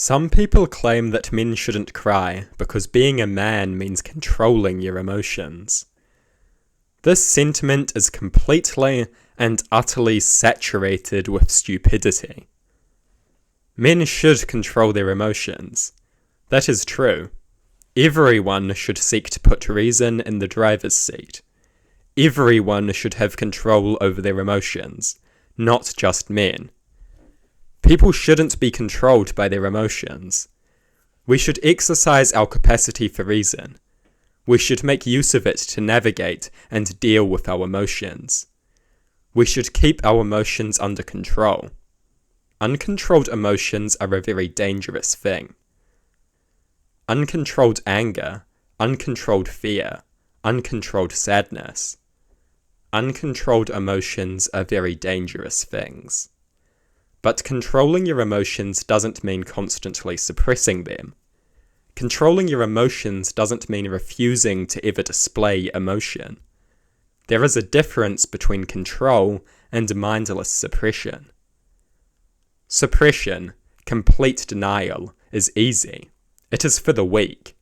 Some people claim that men shouldn't cry because being a man means controlling your emotions. This sentiment is completely and utterly saturated with stupidity. Men should control their emotions. That is true. Everyone should seek to put reason in the driver's seat. Everyone should have control over their emotions, not just men. People shouldn't be controlled by their emotions. We should exercise our capacity for reason. We should make use of it to navigate and deal with our emotions. We should keep our emotions under control. Uncontrolled emotions are a very dangerous thing. Uncontrolled anger, uncontrolled fear, uncontrolled sadness. Uncontrolled emotions are very dangerous things. But controlling your emotions doesn't mean constantly suppressing them. Controlling your emotions doesn't mean refusing to ever display emotion. There is a difference between control and mindless suppression. Suppression, complete denial, is easy. It is for the weak.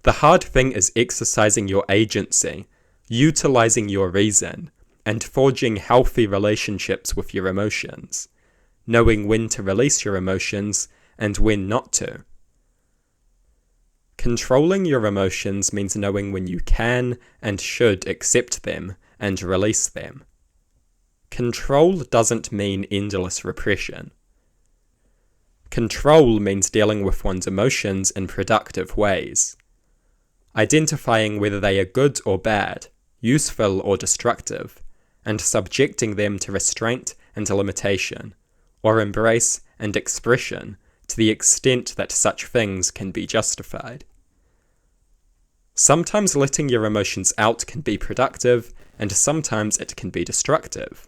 The hard thing is exercising your agency, utilizing your reason, and forging healthy relationships with your emotions, knowing when to release your emotions and when not to. Controlling your emotions means knowing when you can and should accept them and release them. Control doesn't mean endless repression. Control means dealing with one's emotions in productive ways. Identifying whether they are good or bad, useful or destructive, and subjecting them to restraint and limitation, or embrace and expression to the extent that such things can be justified. Sometimes letting your emotions out can be productive, and sometimes it can be destructive.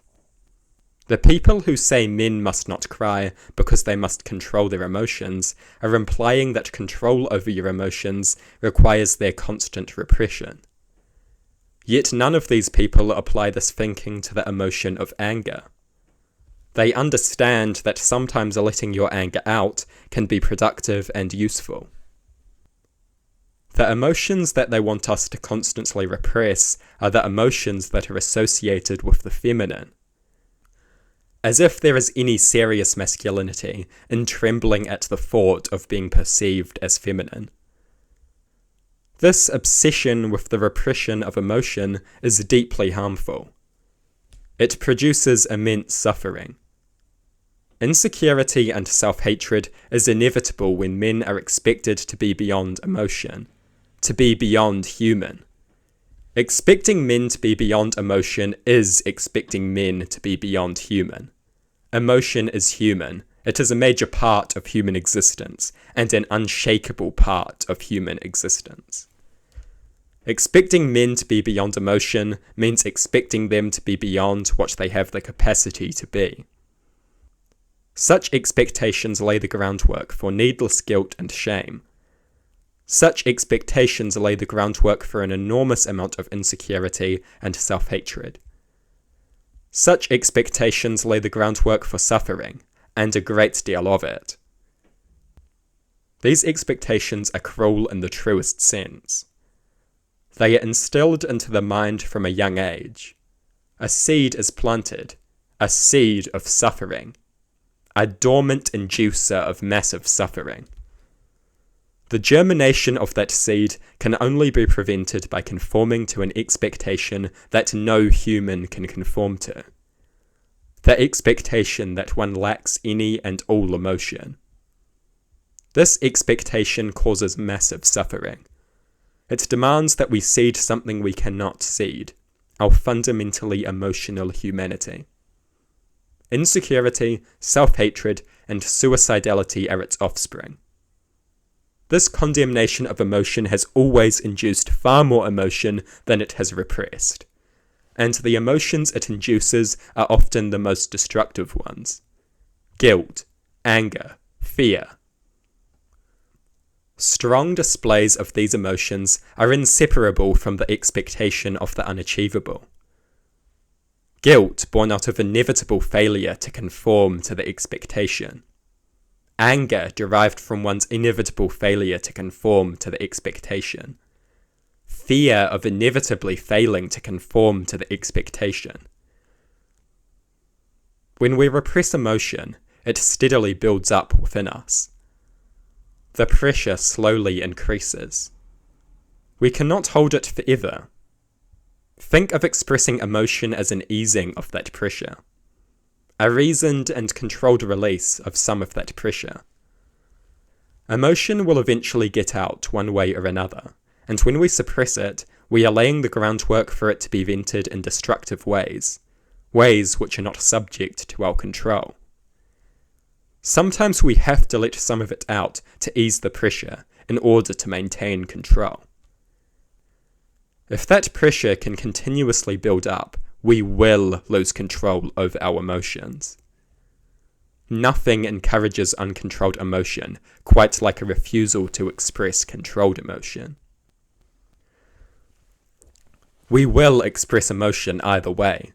The people who say men must not cry because they must control their emotions are implying that control over your emotions requires their constant repression. Yet none of these people apply this thinking to the emotion of anger. They understand that sometimes letting your anger out can be productive and useful. The emotions that they want us to constantly repress are the emotions that are associated with the feminine. As if there is any serious masculinity in trembling at the thought of being perceived as feminine. This obsession with the repression of emotion is deeply harmful. It produces immense suffering. Insecurity and self-hatred is inevitable when men are expected to be beyond emotion, to be beyond human. Expecting men to be beyond emotion is expecting men to be beyond human. Emotion is human. It is a major part of human existence, and an unshakable part of human existence. Expecting men to be beyond emotion means expecting them to be beyond what they have the capacity to be. Such expectations lay the groundwork for needless guilt and shame. Such expectations lay the groundwork for an enormous amount of insecurity and self-hatred. Such expectations lay the groundwork for suffering, and a great deal of it. These expectations are cruel in the truest sense. They are instilled into the mind from a young age. A seed is planted, a seed of suffering, a dormant inducer of massive suffering. The germination of that seed can only be prevented by conforming to an expectation that no human can conform to. The expectation that one lacks any and all emotion. This expectation causes massive suffering. It demands that we cede something we cannot cede, our fundamentally emotional humanity. Insecurity, self-hatred, and suicidality are its offspring. This condemnation of emotion has always induced far more emotion than it has repressed, and the emotions it induces are often the most destructive ones. Guilt, anger, fear. Strong displays of these emotions are inseparable from the expectation of the unachievable. Guilt born out of inevitable failure to conform to the expectation. Anger derived from one's inevitable failure to conform to the expectation. Fear of inevitably failing to conform to the expectation. When we repress emotion, it steadily builds up within us. The pressure slowly increases. We cannot hold it forever. Think of expressing emotion as an easing of that pressure, a reasoned and controlled release of some of that pressure. Emotion will eventually get out one way or another, and when we suppress it, we are laying the groundwork for it to be vented in destructive ways which are not subject to our control. Sometimes we have to let some of it out to ease the pressure in order to maintain control. If that pressure can continuously build up, we will lose control over our emotions. Nothing encourages uncontrolled emotion quite like a refusal to express controlled emotion. We will express emotion either way.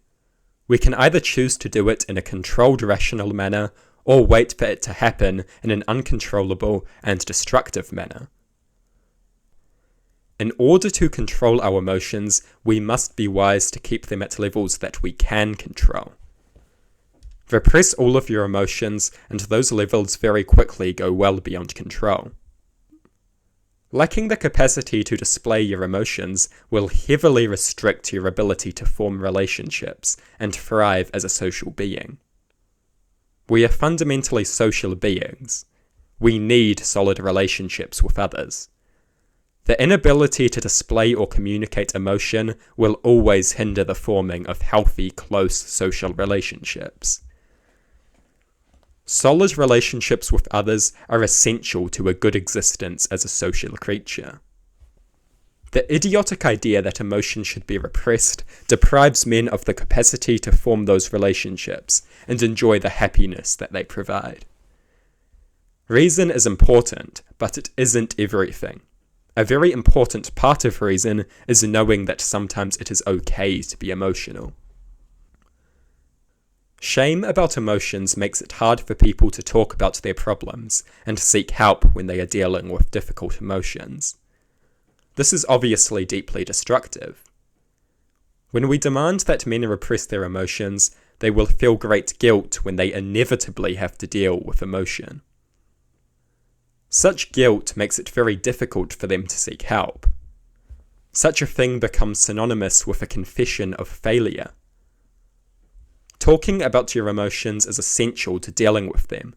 We can either choose to do it in a controlled, rational manner, or wait for it to happen in an uncontrollable and destructive manner. In order to control our emotions, we must be wise to keep them at levels that we can control. Repress all of your emotions, and those levels very quickly go well beyond control. Lacking the capacity to display your emotions will heavily restrict your ability to form relationships and thrive as a social being. We are fundamentally social beings. We need solid relationships with others. The inability to display or communicate emotion will always hinder the forming of healthy, close social relationships. Solid relationships with others are essential to a good existence as a social creature. The idiotic idea that emotion should be repressed deprives men of the capacity to form those relationships and enjoy the happiness that they provide. Reason is important, but it isn't everything. A very important part of reason is knowing that sometimes it is okay to be emotional. Shame about emotions makes it hard for people to talk about their problems and seek help when they are dealing with difficult emotions. This is obviously deeply destructive. When we demand that men repress their emotions, they will feel great guilt when they inevitably have to deal with emotion. Such guilt makes it very difficult for them to seek help. Such a thing becomes synonymous with a confession of failure. Talking about your emotions is essential to dealing with them.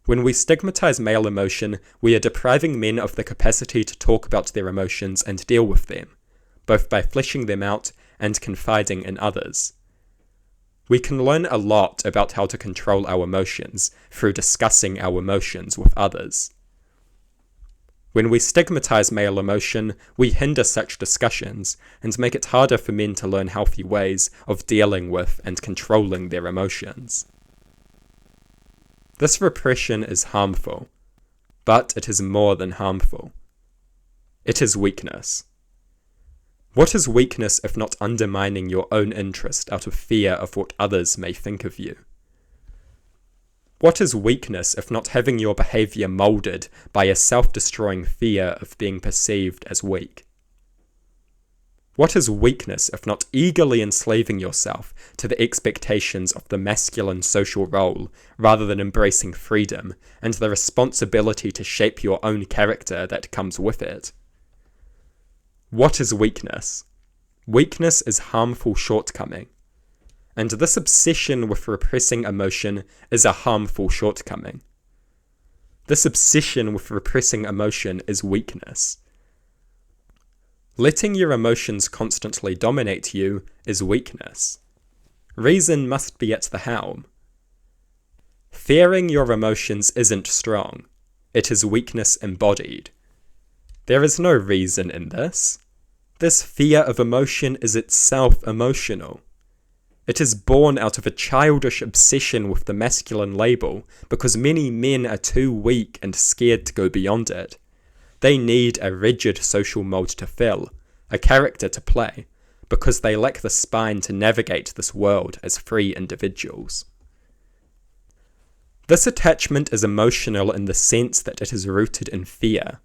When we stigmatize male emotion, we are depriving men of the capacity to talk about their emotions and deal with them, both by fleshing them out and confiding in others. We can learn a lot about how to control our emotions through discussing our emotions with others. When we stigmatize male emotion, we hinder such discussions and make it harder for men to learn healthy ways of dealing with and controlling their emotions. This repression is harmful, but it is more than harmful. It is weakness. What is weakness if not undermining your own interest out of fear of what others may think of you? What is weakness if not having your behavior molded by a self-destroying fear of being perceived as weak? What is weakness if not eagerly enslaving yourself to the expectations of the masculine social role rather than embracing freedom and the responsibility to shape your own character that comes with it? What is weakness? Weakness is harmful shortcoming. And this obsession with repressing emotion is a harmful shortcoming. This obsession with repressing emotion is weakness. Letting your emotions constantly dominate you is weakness. Reason must be at the helm. Fearing your emotions isn't strong. It is weakness embodied. There is no reason in this. This fear of emotion is itself emotional. It is born out of a childish obsession with the masculine label because many men are too weak and scared to go beyond it. They need a rigid social mold to fill, a character to play, because they lack the spine to navigate this world as free individuals. This attachment is emotional in the sense that it is rooted in fear.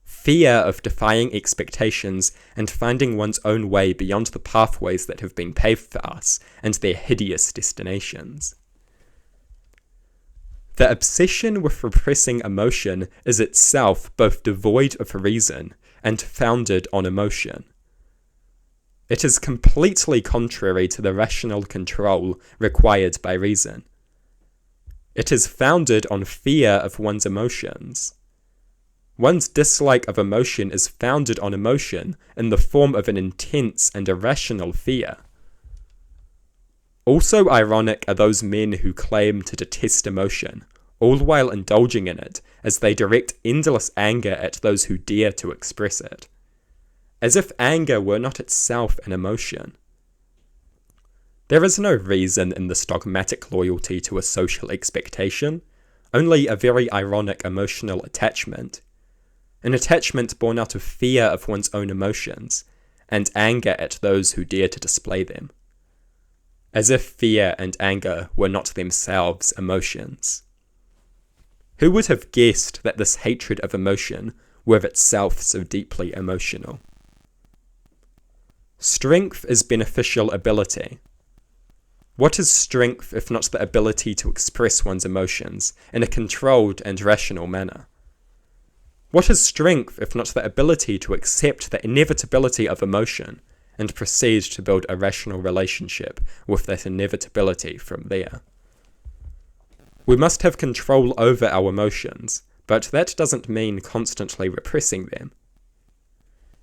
Fear of defying expectations and finding one's own way beyond the pathways that have been paved for us and their hideous destinations. The obsession with repressing emotion is itself both devoid of reason and founded on emotion. It is completely contrary to the rational control required by reason. It is founded on fear of one's emotions. One's dislike of emotion is founded on emotion in the form of an intense and irrational fear. Also ironic are those men who claim to detest emotion, all while indulging in it, as they direct endless anger at those who dare to express it. As if anger were not itself an emotion. There is no reason in this dogmatic loyalty to a social expectation, only a very ironic emotional attachment. An attachment born out of fear of one's own emotions, and anger at those who dare to display them. As if fear and anger were not themselves emotions. Who would have guessed that this hatred of emotion were of itself so deeply emotional? Strength is beneficial ability. What is strength if not the ability to express one's emotions in a controlled and rational manner? What is strength if not the ability to accept the inevitability of emotion and proceed to build a rational relationship with that inevitability from there? We must have control over our emotions, but that doesn't mean constantly repressing them.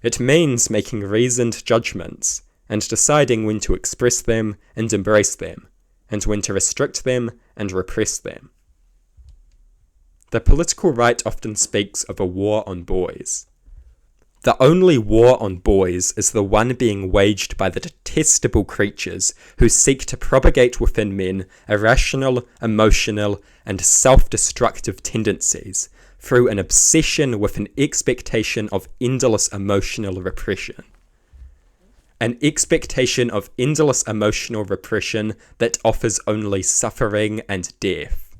It means making reasoned judgments and deciding when to express them and embrace them, and when to restrict them and repress them. The political right often speaks of a war on boys. The only war on boys is the one being waged by the detestable creatures who seek to propagate within men irrational, emotional, and self-destructive tendencies through an obsession with an expectation of endless emotional repression. An expectation of endless emotional repression that offers only suffering and death.